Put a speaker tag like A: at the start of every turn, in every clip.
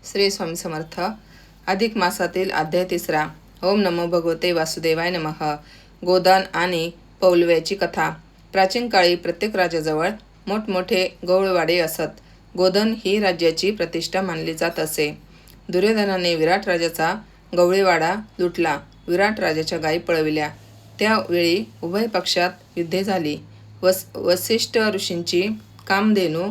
A: श्री स्वामी समर्थ. अधिक मासातील अध्याय 3. ओम नमो भगवते वासुदेवाय नमः. गोदान आणि पौलव्याची कथा. प्राचीन काळी प्रत्येक राजाजवळ मोठमोठे गवळवाडे असत. गोधन ही राज्याची प्रतिष्ठा मानली जात असे. दुर्योधनाने विराट राजाचा गवळीवाडा लुटला. विराट राजाच्या गायी पळविल्या. त्यावेळी उभय पक्षात युद्धे झाली. वसिष्ठ ऋषींची कामधेनू,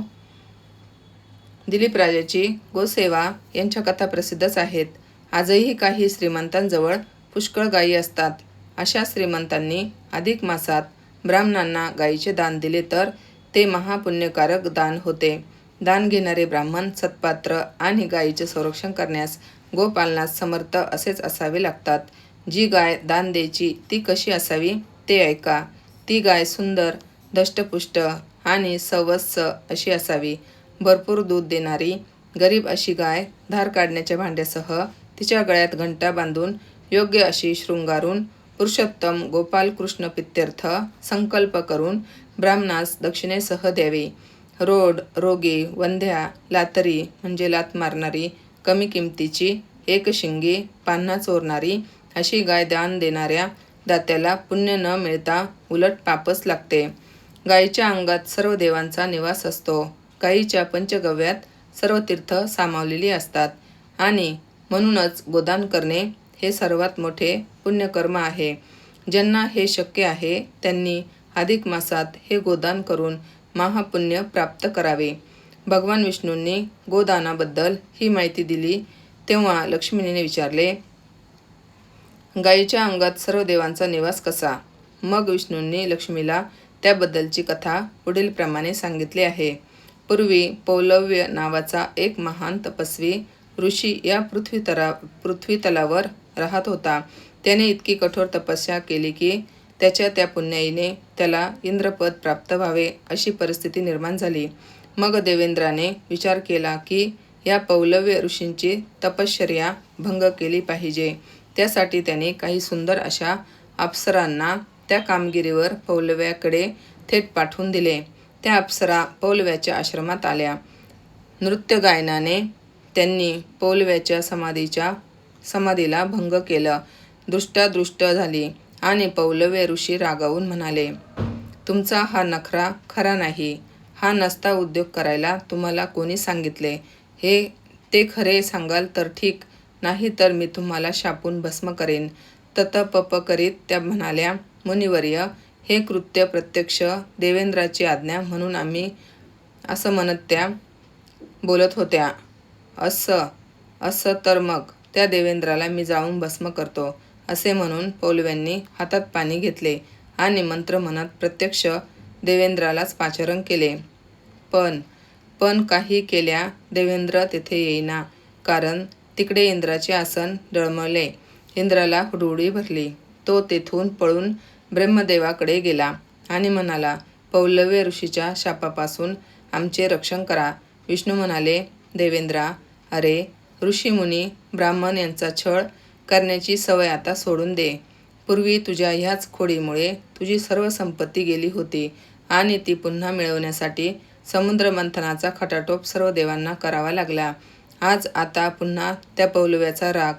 A: दिलीप राजाची गोसेवा यांच्या कथा प्रसिद्धच आहेत. आजही काही श्रीमंतांजवळ पुष्कळ गायी असतात. अशा श्रीमंतांनी अधिक मासात ब्राह्मणांना गायीचे दान दिले तर ते महापुण्यकारक दान होते. दान घेणारे ब्राह्मण सत्पात्र आणि गायीचे संरक्षण करण्यास, गोपालनास समर्थ असेच असावे लागतात. जी गाय दान द्यायची ती कशी असावी ते ऐका. ती गाय सुंदर, धष्टपुष्ट आणि सवत्स अशी असावी. भरपूर दूध देणारी, गरीब अशी गाय धार काढण्याच्या भांड्यासह तिच्या गळ्यात घंटा बांधून योग्य अशी शृंगारून पुरुषोत्तम गोपाल कृष्ण प्रीत्यर्थ संकल्प करून ब्राह्मणास दक्षिणेसह द्यावी. रोड, रोगी, वंध्या, लातरी म्हणजे लात मारणारी, कमी किमतीची, एकशिंगी, पान्हा चोरणारी अशी गाय दान देणाऱ्या दात्याला पुण्य न मिळता उलट पापच लागते. गायीच्या अंगात सर्व देवांचा निवास असतो. गायीच्या पंचगव्यात सर्व तीर्थ सामावलेली असतात आणि म्हणूनच गोदान करणे हे सर्वात मोठे पुण्यकर्म आहे. ज्यांना हे शक्य आहे त्यांनी अधिक मासात हे गोदान करून महापुण्य प्राप्त करावे. भगवान विष्णूंनी गोदानाबद्दल ही माहिती दिली तेव्हा लक्ष्मीने विचारले, गायीच्या अंगात सर्व देवांचा निवास कसा? मग विष्णूंनी लक्ष्मीला त्याबद्दलची कथा पुढील प्रमाणे सांगितली आहे. पूर्वी पौलव्य नावाचा एक महान तपस्वी ऋषी या पृथ्वीतलावर राहत होता. त्याने इतकी कठोर तपस्या केली की त्याच्या त्या पुण्याईने त्याला इंद्रपद प्राप्त व्हावे अशी परिस्थिती निर्माण झाली. मग देवेंद्राने विचार केला की या पौलव्य ऋषींची तपश्चर्या भंग केली पाहिजे. त्यासाठी त्याने काही सुंदर अशा अप्सरांना त्या कामगिरीवर पौलव्याकडे थेट पाठवून दिले. त्या अप्सरा पौलव्याच्या आश्रमात आल्या. नृत्य गायनाने त्यांनी पौलव्याच्या समाधीला भंग केलं. दृष्टादृष्ट झाली आणि पौलव्य ऋषी रागावून म्हणाले, तुमचा हा नखरा खरा नाही. हा नसता उद्योग करायला तुम्हाला कोणी सांगितले? ते खरे सांगाल तर ठीक, नाही तर मी तुम्हाला शापून भस्म करेन. ततपप करीत त्या म्हणाल्या, मुनिवर्य, हे कृत्य प्रत्यक्ष देवेंद्राची आज्ञा म्हणून आम्ही असं म्हणत त्या बोलत होत्या. असं तर मग त्या देवेंद्राला मी जाऊन भस्म करतो. असे म्हणून पौलव्यांनी हातात पाणी घेतले आणि मंत्र म्हणत प्रत्यक्ष देवेंद्रालाच पाचारण केले. पण काही केल्या देवेंद्र तेथे येईना, कारण तिकडे इंद्राचे आसन डळमळले. इंद्राला हुडहुडी भरली. तो तेथून पळून ब्रह्मदेवाकडे गेला आणि म्हणाला, पौलव्य ऋषीच्या शापापासून आमचे रक्षण करा. विष्णू म्हणाले, देवेंद्रा, अरे ऋषीमुनी ब्राह्मण यांचा छळ करण्याची सवय आता सोडून दे. पूर्वी तुझ्या ह्याच खोडीमुळे तुझी सर्व संपत्ती गेली होती आणि ती पुन्हा मिळवण्यासाठी समुद्र मंथनाचा खटाटोप सर्व देवांना करावा लागला. आता पुन्हा त्या पौलव्याचा राग.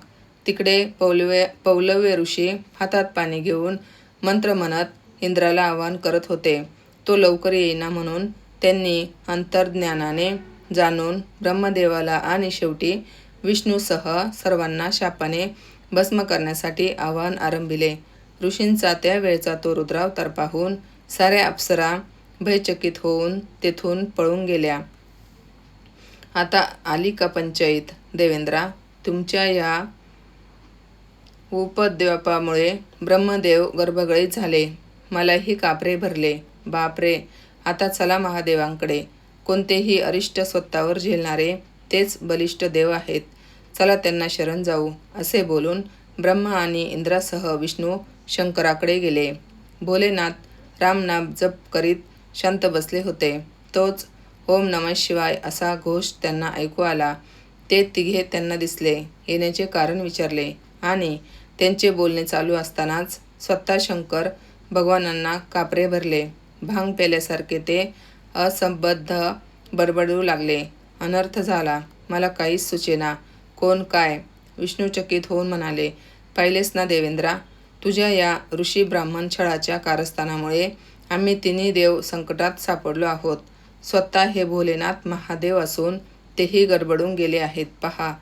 A: तिकडे पौलव्य ऋषी हातात पाणी घेऊन मंत्र म्हणत इंद्राला आवाहन करत होते. तो लवकर येईना म्हणून त्यांनी अंतर्ज्ञानाने जाणून ब्रह्मदेवाला आणि शेवटी विष्णूसह सर्वांना शापाने भस्म करण्यासाठी आवाहन आरंभिले. ऋषींचा त्या वेळचा तो रुद्रावतार पाहून साऱ्या अप्सरा भयचकित होऊन तेथून पळून गेल्या. आता आली का पंचाईत? देवेंद्रा, तुमच्या या उपद्व्यापामुळे ब्रह्मदेव गर्भगळीत झाले. मलाही कापरे भरले. बापरे, आता चला महादेवांकडे. कोणतेही अरिष्ट स्वतःवर झेलणारे तेच बलिष्ठ देव आहेत. चला त्यांना शरण जाऊ. असे बोलून ब्रह्मा आणि इंद्रासह विष्णू शंकराकडे गेले. भोलेनाथ रामनाम जप करीत शांत बसले होते. तोच ओम नमः शिवाय असा घोष त्यांना ऐकू आला. ते तिघे त्यांना दिसले. येण्याचे कारण विचारले आणि त्यांचे बोलणे चालू असतानाच स्वतः शंकर भगवानांना कापरे भरले. भांग प्याल्यासारखे ते असंबद्ध बडबडू लागले. अनर्थ झाला. मला काहीच सुचेना. कोण काय? विष्णू चकित होऊन म्हणाले, पाहिलेस ना देवेंद्रा, तुझ्या या ऋषी ब्राह्मण छळाच्या कारस्थानामुळे आम्ही तिन्ही देव संकटात सापडलो आहोत. स्वतः हे भोलेनाथ महादेव असून तेही गडबडून गेले आहेत पहा.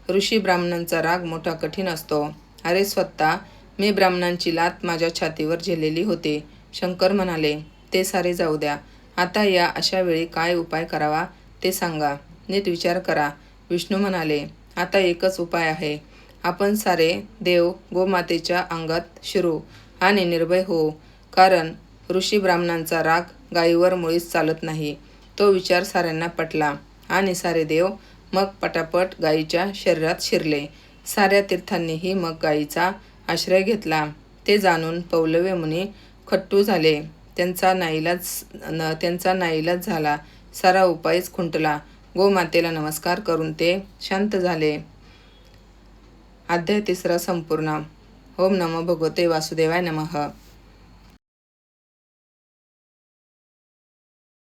A: ऋषी ब्राह्मणांचा राग मोठा कठीण असतो. अरे स्वतः मी ब्राह्मणांची लात माझ्या छातीवर झेललेली होती. शंकर म्हणाले, ते सारे जाऊ द्या. आता या अशा वेळी काय उपाय करावा ते सांगा. नीट विचार करा. विष्णू म्हणाले, आता एकच उपाय आहे. आपण सारे देव गोमातेच्या अंगात शिरू आणि निर्भय होऊ. कारण ऋषी ब्राह्मणांचा राग गायीवर मुळीच चालत नाही. तो विचार साऱ्यांना पटला आणि सारे देव मग पटापट गायीच्या शरीरात शिरले. साऱ्या तीर्थांनीही मग गायीचा आश्रय घेतला. ते जाणून पौलव्य मुनी खट्टू झाले. त्यांचा नाईलाज झाला. सारा उपायच खुंटला. गोमातेला नमस्कार करून ते शांत झाले. अध्याय 3 संपूर्ण. ओम नमो भगवते वासुदेवाय नमः.